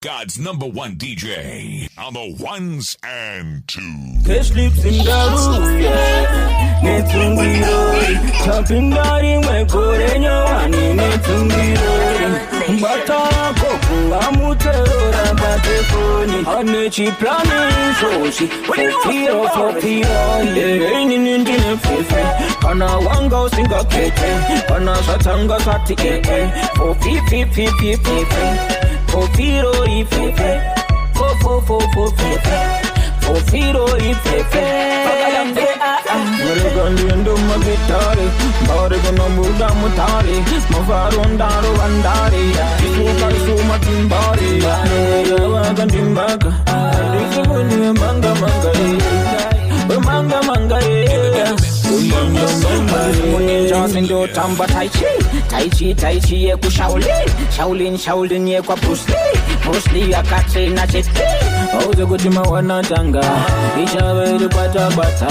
God's #1 DJ on the ones and twos. Cash lips in the room, yeah. Netungirori, chopping daddy, my coreño, ani netungirori. Bata koku, amutera, batefoni. Anechi planning, so she for piro, yeah. Raining in the fefe. Kana wanga singa kete, kana satanga sati kete. For pipi. Fofiro ifefe, fofiro ifefe. Murugandi ndo magitari, bari kono muda mutari, mavarondaro andari, isuka isuma timbari, yawaga timbaka, ikibuni manga, Ndo tamba tai chi ye ku Shaolin ye kwa Bruce Lee akate na Jet Li. Ozo kutima wana tanga, ishawe bata,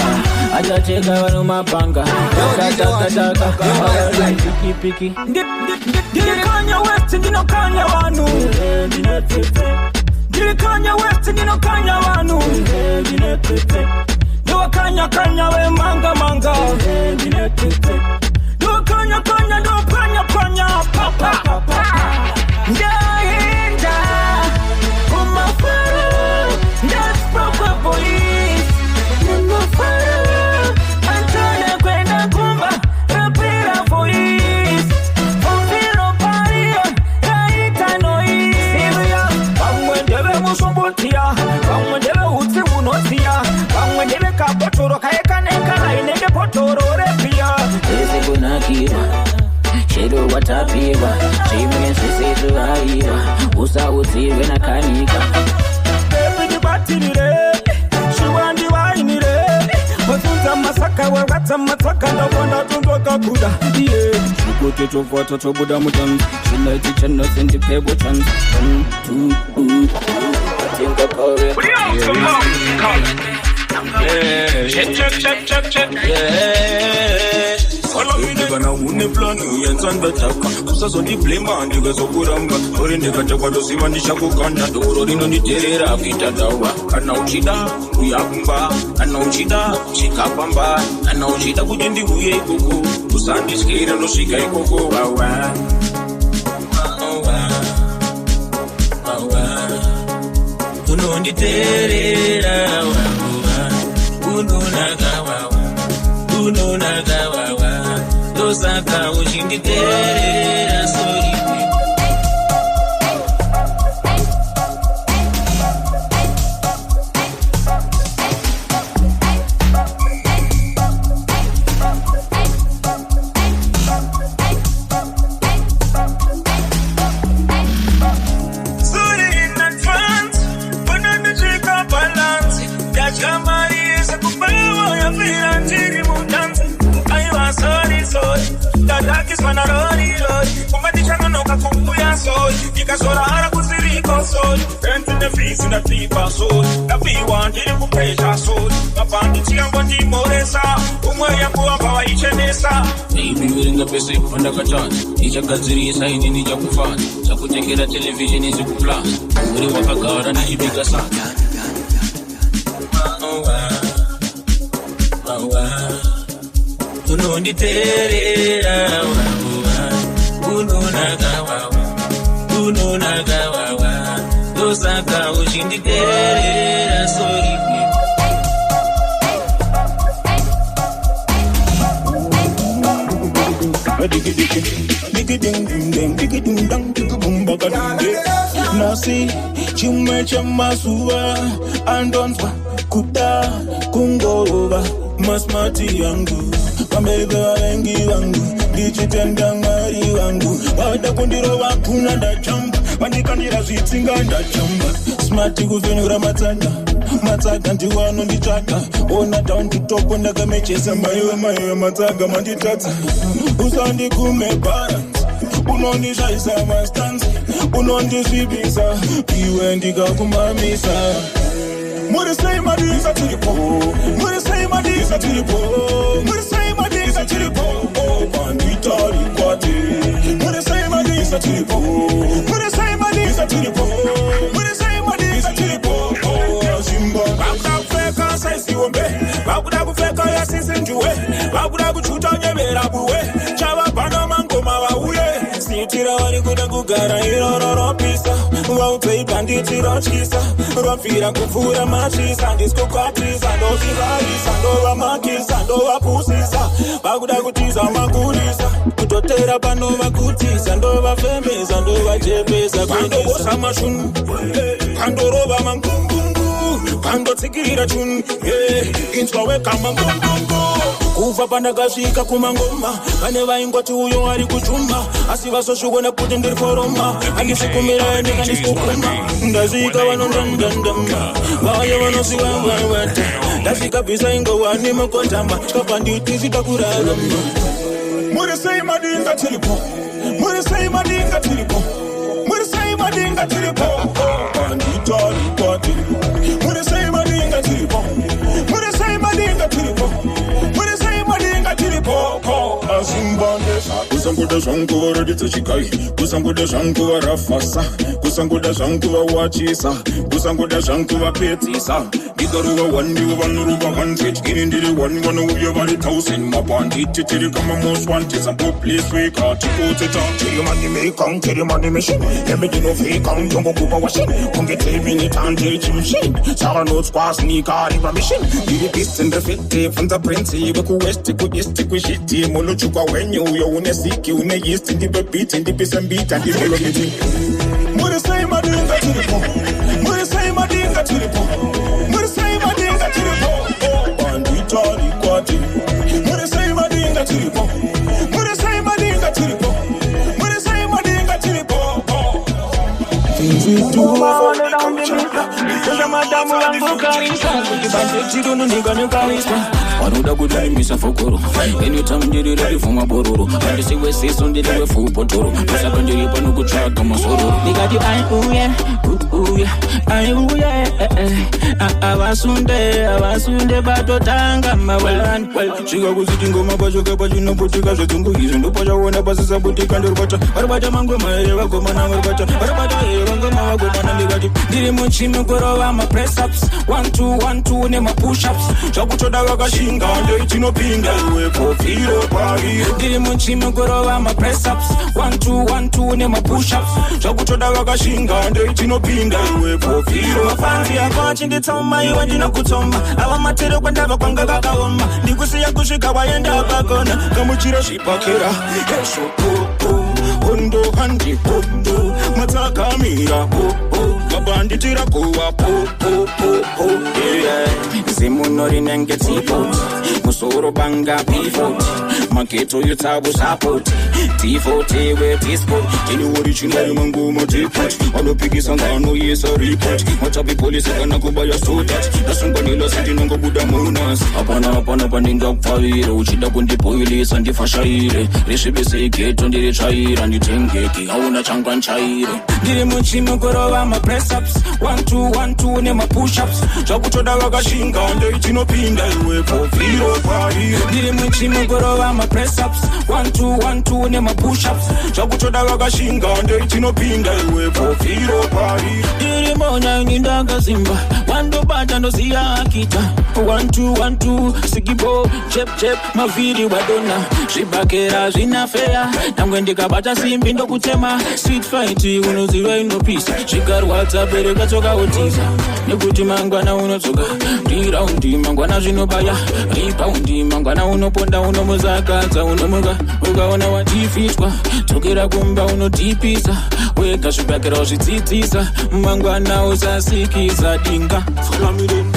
aja cheka wanu mapanga, taka, piki. Dile Kanye West, dino Kanye wanu. Dile Kanye West, dino Kanye wanu. Do kanya we manga. Do kanya do panya papa. Ndaenda kumafara, that's proper police. Kumafara, antana kwenda kumba, rapira police. Ofiro paria, raita noise. Bamwendebe musumbutia, bamwendebe uti unotia, bamwendebe kapotoro kaekana inende potoro repia. Ese kunakiwa, shedo watapiwa, chime sisi tuaiwa, usa utiwe na kanika. Baby batirire, shiwandi wainire, watunza masaka wawata mataka na wanda tundoka kuda. Shukote chofuata chobuda mutanzi, shinaiti chena sendi pebo chanzi. 1, 2, atinga kore. Check. Yeah. Kana une plan yenzanda taka kusazo ndi blema ndiga zokuramba orinde kachakwa dosivandisha kukanda doro rino nditerera kuita dawa kana uchida kuyakumba kana uchida chikapamba kana uchida kuti ndiuye ikoko kusandiskira nosvika ikoko wawa unonditerera wawa unonaga wawa Osaka ushinditerera sorry. Sorry in advance, but not the trick of balance. That's Kamari is a kubawa ya filanjiri mundanza. Sorry, that is when I run. Kumadisha no kakuya soul. Ikasora hara kusiriko soul. Enter the face in the deeper soul. The V1 didn't put pressure soul. The band chiambo di moresa. Umwaya kuamba wa ichenesa. Baby wearing a best on the kachan. Icha kaziri isa hindi nija kufan. Chakutekera television is a kuplan. Uri wakakara na ibiga sana. Unonditerera wawa, unonaga wawa, dosaka ushinditerera sorry. Nasi chime chamasuwa andonwa kuda kungova masmati yangu Kamega wengi wangu, dichitenda ngari wangu. Wada kundiro wakuna da jamba, mandikandira zitsinga da jamba. Smarti kuvenura matsaga ndiwano ndichaka. Ona down to top ndaga mechesa mayo matsaga manditata. Usandi kume balance, unondi shaisa mastance, unondi swibisa, iwe ndika kumamisa. Muri say madisa tilipo, muri say madisa tilipo, muri say madisa tilipo, bandita rikwati. Muri say madisa tilipo, muri say madisa tilipo. kutotera buwe chava pana mangoma vauye sitira vari kuda kugara irororopisa vautei banditi rotyisa ropfira kupfuura machisa ndisikukwatisa ndozvivarisa ndovamakisa ndovapusisa vakuda kutiza makurisa kutotera panovakutisa ndovafembeza ndovajepesa kwandobosa mashunu kandorova mangungungu kandotsikira chunu inzwa wekama ngungungu kuva pandakasvika kumangoma vane vaingoti uyo ari kuchuma asi vasosvikona kuti ndiri koroma handisikumira ndikandisukuma ndasvika vanondandandama vaya vanosivavavata ndasvika bvisa ingowani mukotama skapa nditi svika kurarama muri sei madinga tiripo muri sei madinga tiripo muri sei madinga tiripo anditarikwati muri sei madinga tiripo muri sei madinga tiripo muri sei madinga tiripo asimbandesa kusangoda zvangu varadidza chikai kusangoda zvangu varafasa kusangoda zvangu vawachisa kusangoda zvangu vapedzisa ndigaruva 1 ndivo vanoruva 100 ini ndiri 1 vanouya vari 1000 mapanditi tiri kama most wanted samboplesweka tikoteta tiri manimekang tiri manimeshin emedinofekang tongokupa washin ungetevinitanjeri chimshin savanotswa snikari pamishin ndiri bisendefete funza prinsi vekuwesti kuisti kushiti munochukwa wenyu uyo une siki une yisti ndipebiti ndipisembita ndimelomiti muri sei madinga tiripo muri sei madinga tiripo muri sei madinga tiripo banditarikwati muri sei madinga tiripo muri sei madinga tiripo muri sei madinga tiripo Waruda kudaimisa fokoro anytime ndiri ready for mabororo andisiwe seso ndiriwe fupotoro kusaka ndiri pano kutsvaga masororo ndikati aiuye avasunde patotanga mawelani svika kusiti ngoma pachoka pachinoputika zvedzunguizvi ndopachaona pasisaputika varibata mangoma here vagomana varibata here vangoma vagomana ndikati ndiri muchimi kurova mapressups 1 nemapushups zvakutoda vakashinga ndoitinopinda iwe pofiro pariro ndiri muchimi kurova mapressups 1 nemapushups zvakutoda vakashinga ndoitinopinda iwe pofiro mafanzi yako achinditsoma iwe ndinokutsoma ava matero kwandava kwanga vakaoma ndikusiya kusvika waenda pakona kamuchira zvipakera eshokopo hondo handihondo matsakamira mabanditira kuwa zimunorinenge tsipoti musoro banga pivoti maketo yutsavu sapoti tifoti we tispot tiniwori chinari mangoma tipoti vanopikisa nganoyesa ripoti matapi polisi kana kubaya sotati ndasunganila sitinongobuda munas hapana pandingakupfarire uchida kundipoilisa ndifashaire risvibise igeto ndiritsvaira nditengeki hauna changwanchaire ndiri muchimi kurova mapressups 1 nemapushups zvakutoda vakashinga ndoitinopinda iwe pofiro pariro ndiri muchimi kurova mapressups 1 nemapushups zvakutoda vakashinga ndoitinopinda iwe pofiro pariro ndiri monyaini ndakazimba wandobata ndoziya akita 1 sikibo chep mavhiri wadona zvibhakera zvinafeya nangwe ndikabata simbi ndokutema street fight unoziva inopisa zvikarwadza bereka tsoka otiza nekuti mangwana unotsoka ndiraundi mangwana zvinobaya ripaundi mangwana unoponda unomuzakadza unomuka ukaona watifitwa dzokera kumba unodhipisa wega zvibhakera uzvidzidzisa mangwana usasikisa dinga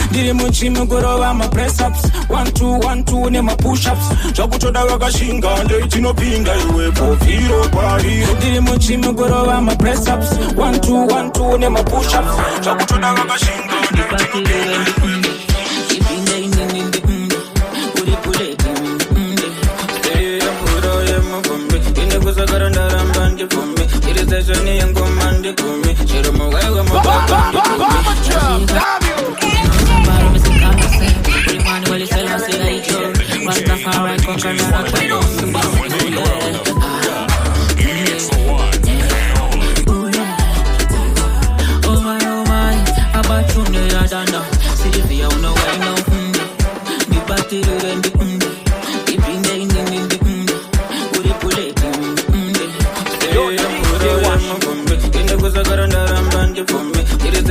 ndiri muchimi kurova mapressups 1 nemapushups zvakutoda vakashinga ndoitinopinda iwe pofiro pariro ndiri muchimi kurova mapressups 1 nemapushups zvakutoda vakashinga ndoitinopinda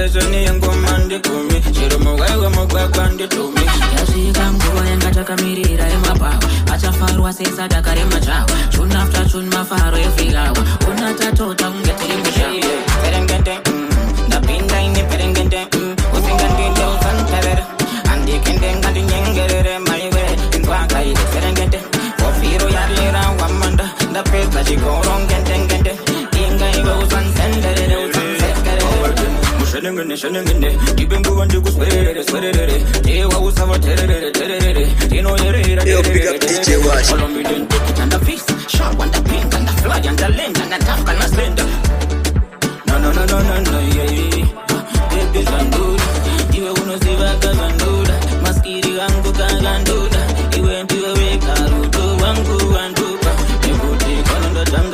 session yangu mande kumi chiro mwewe mkwende tumi yashika mkuwa yangatamirira emapawa achafarwa sesa dakare machawa tune after tune mafaro efilawa unatatota ungetirimusha perengende ndapinda ine perengende usingandinde usanterere andikende ngandi nyengerere maiwe ndwaka ile perengende ofiro yarlera wamanda ndapeza chikorongendengende inga iwe usansenderere usansekere shenengene dibengu wandi kuswerere swerere ewa usava terere terere ino yerera yo pick up DJ Wash all me then take it and the face sharp and the pink and the fly and the length and the tough and the slender no yeah baby zanduda iwe unoziva kazanduda maskiri wangu kazanduda iwe ndiwe weka ruto wangu wanduka nikuti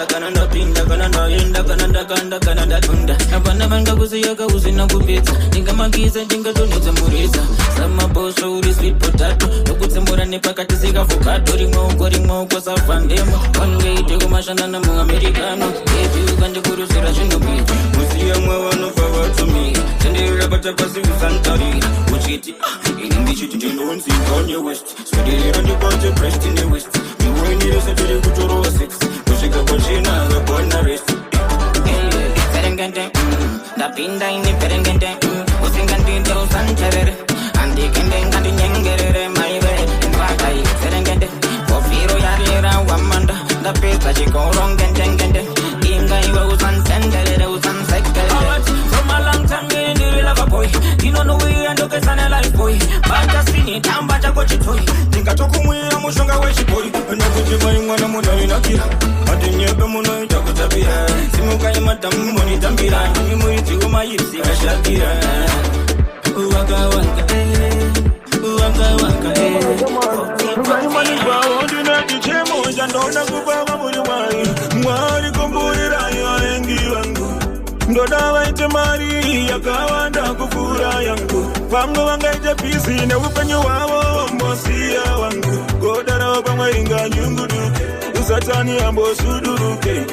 kananda pinda kananda yenda kananda tunda abana banga kuziyoka uzina kupita ingamagiza ndingatoneza murisa sama bosho uri sweet potato ukutsemura nepakati sikavocado rimwe kwasafandemo wangeite kumashana mu americano baby ukandikurusira zvinobita musiya mwe vanobva vatumira tenderera patapasi kusantarira uchiti ini ndichiti ndinonzi kanye west swederera ndikwate breast in the west iwenirese tiri kutorowa 6 kusvika kwachina vabona rest perengende ndapinda ine perengende usingandinde usanterere andikende ngandinyengerere maiwe ndwaka ile perengende ofiro yarlera wamanda ndapeza chikorongendengende inga iwe usansenderere usansekere from a long time in the love boy you know we and okay sana life boy bata sini tamba chako chitoi ndingatokumwira mushonga wechiboy nakuti mai mwana muno inakira atinyepe muno itakutabira simukai madamu monitambira ni muiti umayipsi kashakira waka mani kwa ondina kichemo jandona kubaba muri mwari kumburira yaengi wangu ndoda waite mari yakawanda kufura yangu vamwe vangaite pisi neupenyu wavo mosiya wangu godara pamwe inganyunguduke usatani ambosuduruke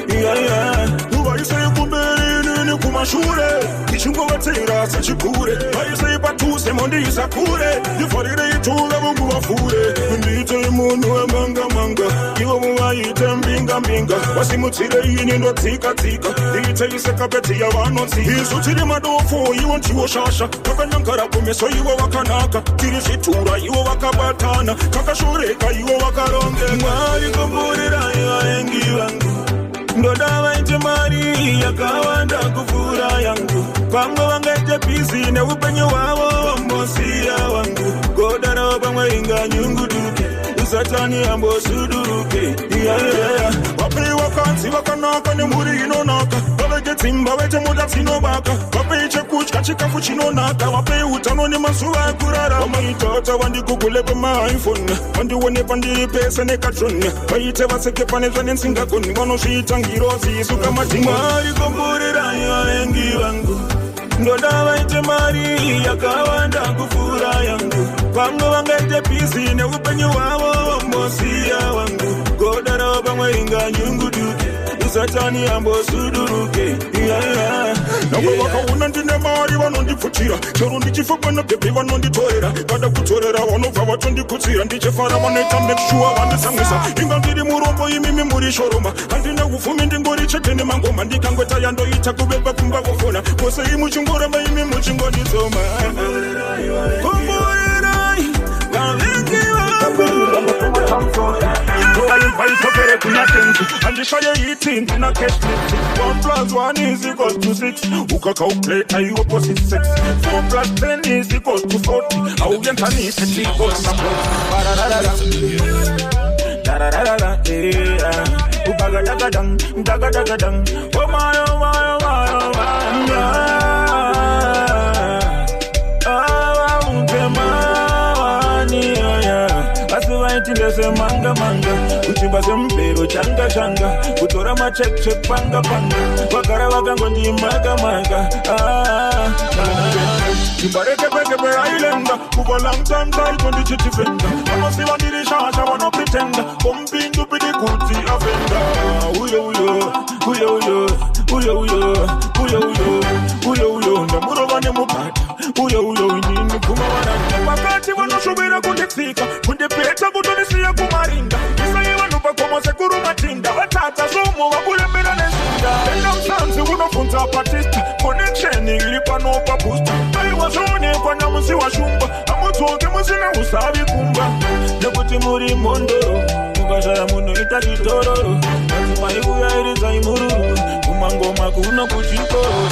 uvaisei kumberi nini kumashure tichingovatera sechikure vaisei patuse mondiisa kure ndifarire itunga mungu vafure ndiitei munhu wemangamanga ivo muvaite mbingambinga vasimutsire ini ndotsikatsika ndiitei sekapeti yavanonzi isu tiri madofu ivo ndiwo shasha takanyangara kumeso ivo vakanaka tiri zvitura ivo vakabatana takashoreka ivo vakaronge mwari kumburira ivaengi vangu ndoda vaite mari yakawanda kufura yangu pamwe vangaite pisi neupenyu hwavo mosiya wangu godara pamwe inganyunguduke usatani ambosuduruke vapeiwa kanzi vakanaka nemhuri inonaka vaveke dzimba vete muda dzinobaka vapei chekudya chikafu chinonaka vapei utano nemazuva ekurara vamaitata vandigugule pamaiphone vandione pandiri pese nekadron vaite vaseke pane zvanensingagoni vanozviita ngirozi isuka madimari komborera vaengi vangu ndoda vaite mari yakawanda kufura yangu pamwe vangaite pisi neupenyu hwavo mosiya wangu godara pamwe inganyunguduke usatani ambosuduruke navo vakaona ndine mari vanondipfutira chero ndichifokwa nebhebhi vanonditorera vada kutorera vanobva vatondikutsira ndichifara vanoita mekshua vandisamwisa inga ndiri murombo imimi muri shoroma handina ufumi ndingori chete nemangoma ndikangweta yandoita kuvekwa kumba kufona kosei muchingoramba imi muchingonditsoma kumbuirai vavengi vangu vaitopere kunyatenzi handishaye iti ndina cashlit 1+1 is equals to 6 ukakaupleta iwo posit 6 4+10 is equals to 40 auyentanise tikosamo dararara ubagadagadang dagadang oh my tindese manga kuchimba sembero changa kutora macheche panga vakara vakangondimaga chimbarekepekepe ailenda kuva long time taito ndichitifenda vanosiva ndiri shasha vanopitenda kompindu pidi kuti afenda uyo ndamurova vane mubata uyo inini kumawaranda wakati vanoshuvira kunditsika kundipeta kutonisiya kumarinda isaye vanhu pakomose kurumatinda vatata zvomo vakurembera nezinda enda musanzi unofunza patista connection iri pano pabusta aiwa zvoonekwa namusi washumba amudzoke musina usavi kumba nekuti muri mondoro mukashaya munhu ita chitororo maiuyairiza imururu kumangoma kuno kuchikoro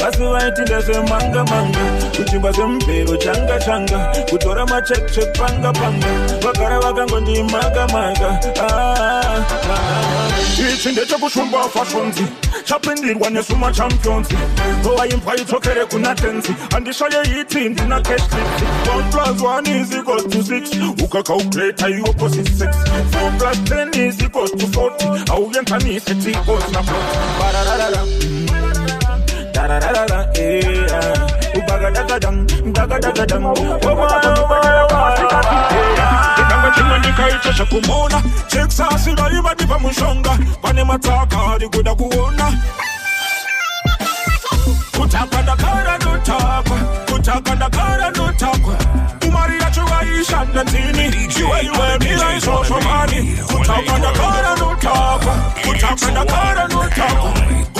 asi vaitinde semanga kuchimba semupero changa kutora macheke panga vagara vakangondimaga ichi ndechekushumba fashonzi chapindirwa nesuma champions ovaimbwa idzokere kuna tenzi handishaye iti ndina cashlist 1+1 = 6 ukacalculata iopposite sex 4+10 = 40 auyentanise tikos na plot bararara dararara ubagadagadang ikanga ndikaitosha kumona cheksasira ivadiva mushonga pane mataka arikuda kuona kutaka ndakara notakwa umari yacho vaishanda ntini iwe mira ishoshomani kutaka ndakara notakwa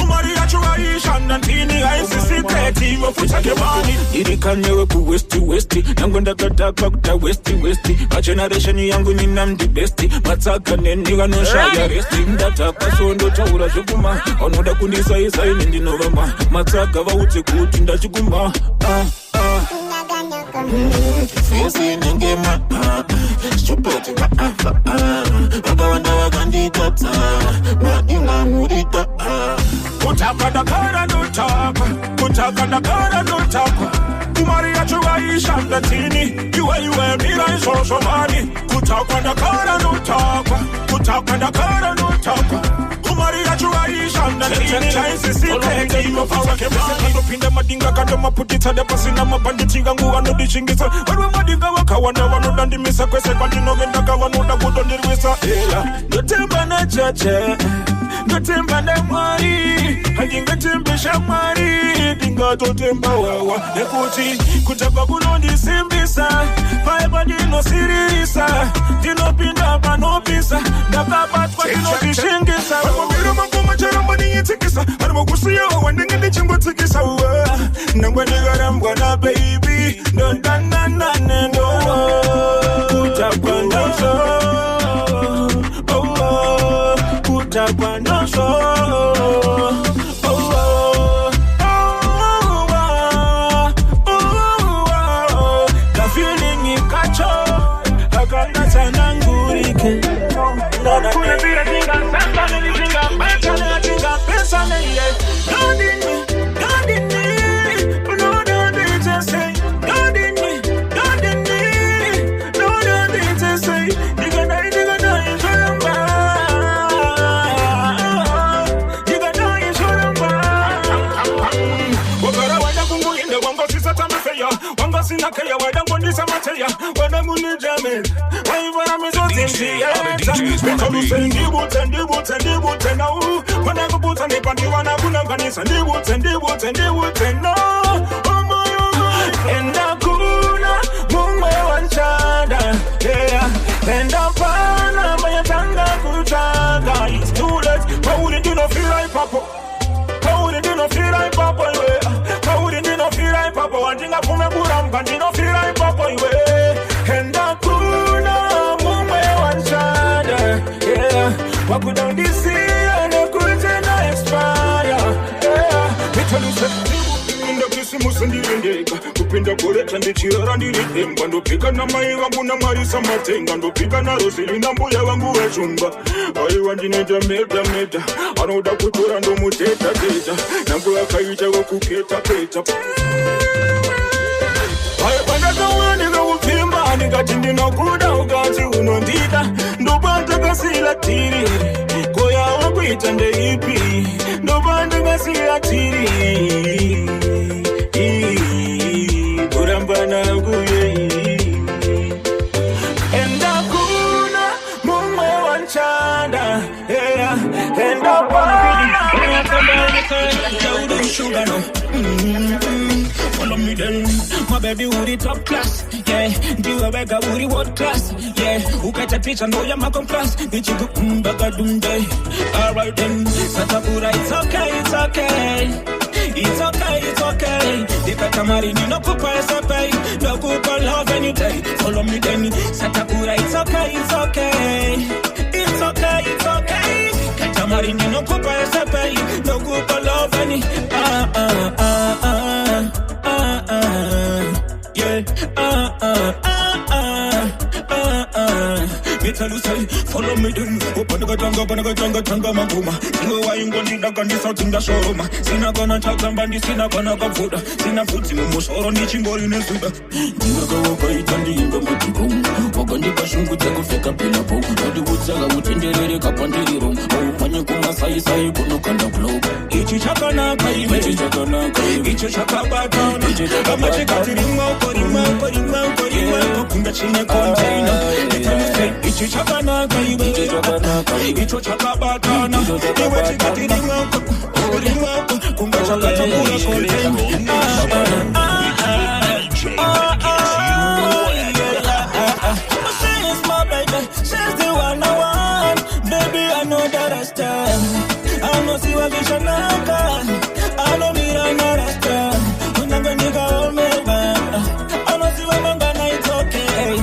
umari yacho vaishanda ntini haisi sikreti iwe futa kebani irikanyewe kuwesti nangu ndakadaka kuta westi pageneration yangu ninamdi besti matsaka nendiwanoshaya resti ndataka sondo taura zvekuma anoda kundisaisai ndinovama matsaka vaudze kuti ndachikuma Fezi nengema stupid vakawanda vakanditata madinga murita kutaka ndakara notakwa umari yacho vaishanda tini iwe mira ishoshomani kutaka ndakara notakwa umari yacho vaishanda tini chaisisikreti inofuta kebani ndopinda madinga kando maputitsa ndepasina mabhanditi kangu anodishingisa varwe madinga vakawanda vanodandimisa kwese kwandinogendaka vanoda kudondirwisa ndotemba nachacha ndotemba namwari handingatembesha mwari ndingatotemba wawa nekuti kutaka kunondisimbisa paipa ndinosiririsa ndinopinda panopisa ndakabatwa ndinotishingisa vamamiro mangoma charamba niitsikisa arivokusiyawo wandinge ndichingotsikisa nangwe ndikarambwa nabeibi ndondanananendo kutakwa ndoso kutakwa ndoso Sinakaya wadangondisa mateya wadangunijamel waivara mizotimshia bekaluse ndibute nau wanakubutsa nepandiwana kunanganisa ndibute no enda kuna mumwe wanchanda enda pana mayatanga kuchanga it's too late pauli dino feel like papa papa wanjinga fume buramba ndino fira ipapo iwe enda kuna mumwe wanchada wakudandisia nekute na expire mitoluse ndakisimusa ndirendeka kupinda koleta ndichirara ndiridemba ndopika na mai vangu na marisa matenga ndopika na rosili na mbuya vangu vachumba aiwa ndineta meta anoda kutora ndomuteta nangu akaita wakuketa pandakawanika kupfimba ndikati ndinokuda ukati unondida ndopandakasila tiri koyawa kuita ndeipi ndopandakasila tiri kuramba nakuye enda kuna mumwe wanchanda End up follow me then, my baby with the top class, yeah. Do a beggar with the world class, yeah. Who get a teacher know you're my class, bitch you go baga dunde. Alright then, Satabura, it's okay, it's okay. It's okay, it's okay. The better marine, no kupa pay. No kupa love any day. Follow me then, Satabura, it's okay, it's okay. It's okay, it's okay. Better marine, no kupa pay. No kupa love any. Follow me then. Open the tanga maguma. Singo why you going to the something that show ma. Sina gonna talk and bandi sina gonna go food. Sina food simu musoro ni chimbo ine suda. Dinga go go itandi inga matiku. Wagandi bashungu tego feka pila po. Odi utsaga utendere kapandiri rom. Au panye kuma sai kuno kanda glow. Ichi chaka na kai, ichi chaka na kai. Ichi chaka bata, ichi chaka bata. Amache katirima korima. Kunda chine container. Ichi chaka na kai, ichi chaka na kai. Ichi chaka bata na. Ichi katirima korima. Kunda chaka chakura container. She's my baby, she's the one I want. Baby, I know that I stand. I know see what vision I got. I know me I know that stand. When I'm gonna nigga hold me back. I know see what I'm gonna it's okay.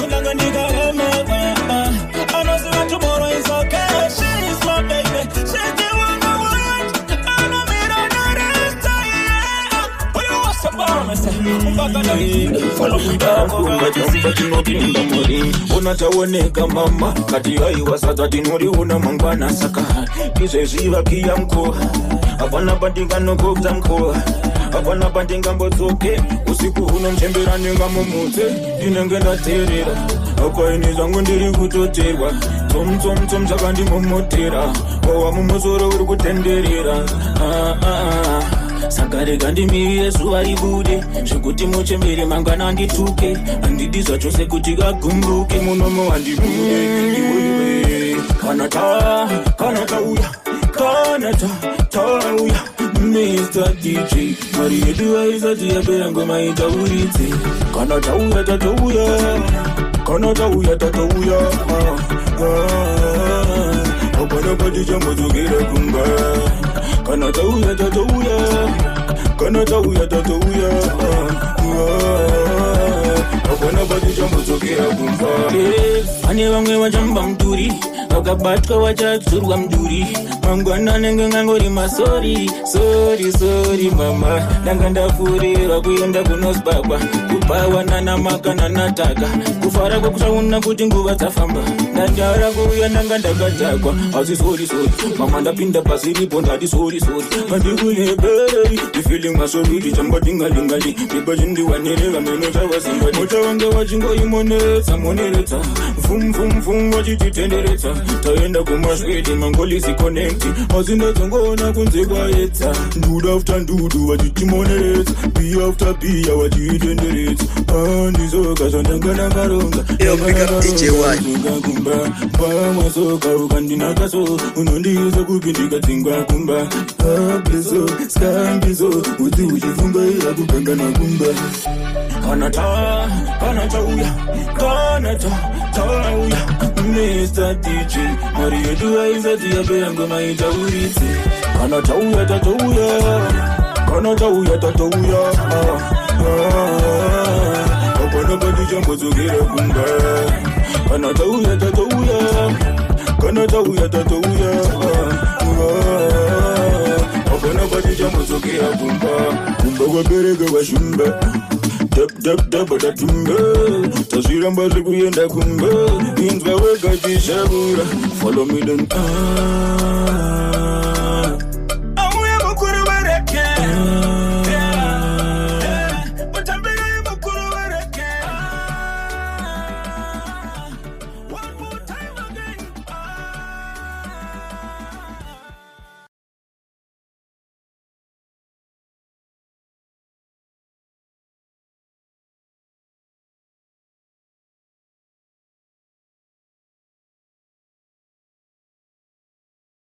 When I'm gonna nigga hold me back. I know see what tomorrow is okay. She's my baby, she's the one I want. I know me I know that stand. When you was about me say, I'm back on the follow me back over to see. Unataoneka mama kati yai wasata tinuri una mangwana saka kise ziva kia mkoa hapana bandingano kukza mkoa hapana bandinga mbozoke usiku uno mchembera ninga mumute dinengenda terera hapa ini zangu ndiri kutotewa tom chaka ndi mumotera wawa mumosoro uri kutenderera Sakare gandi miri yesu aribude Shikuti muchembere mangana andituke Andidi sacho sekuti gagumbuke Munomo andibude Iwe Kanata uya Mr. DJ Marie duwa izati ya beyango maita uriti Kanata uya tata uya Opana pati jambo tukira kumba Kanata uya tata uya Opana pati jambo tukira kumba Ane wangwe wajamba mduri Wakabatka wachaksurwa mduri Mangwana nenge ngangori masori Sorry mama Nanganda furira kuyenda kunosbaba Kupawa nana maka nana taka Kufara kwa kusauna kuti nguva tafamba Nandara kuya nanganda katakwa Asi sorry Mama ndapinda pasiripo ndati sorry Mandikunyebei The feeling masoriti chamba tingalingali Nipa jindi wanerega meno chawa simbati Mocha wange wachingo imonetsa Fum wachititenderetsa Taenda kumashweti mangolisi connecti Azina zongona kunze kwaetsa Ndudu after ndudu wachitimonetsa Pia after pia wachitenderetsa Andizoka zandangana karonga Yo, pick up DJ Y. Pama soka ukandina kaso Unondiuza kupindika tingwa kumba Ablezo, skambizo Uti ujifunga ila kupengana kumba Kanata uya Mr. DJ Marie duwa izati ya beyango maita uriti Kanata uya tata uya Opana pati jambo tukira kumba Kanata uya tata uya Opana pati jambo tukira kumba kwa berega wa shumba Dab badatumba Tasira mbazi kuyenda kumba Inzwa weka jishabura Follow me then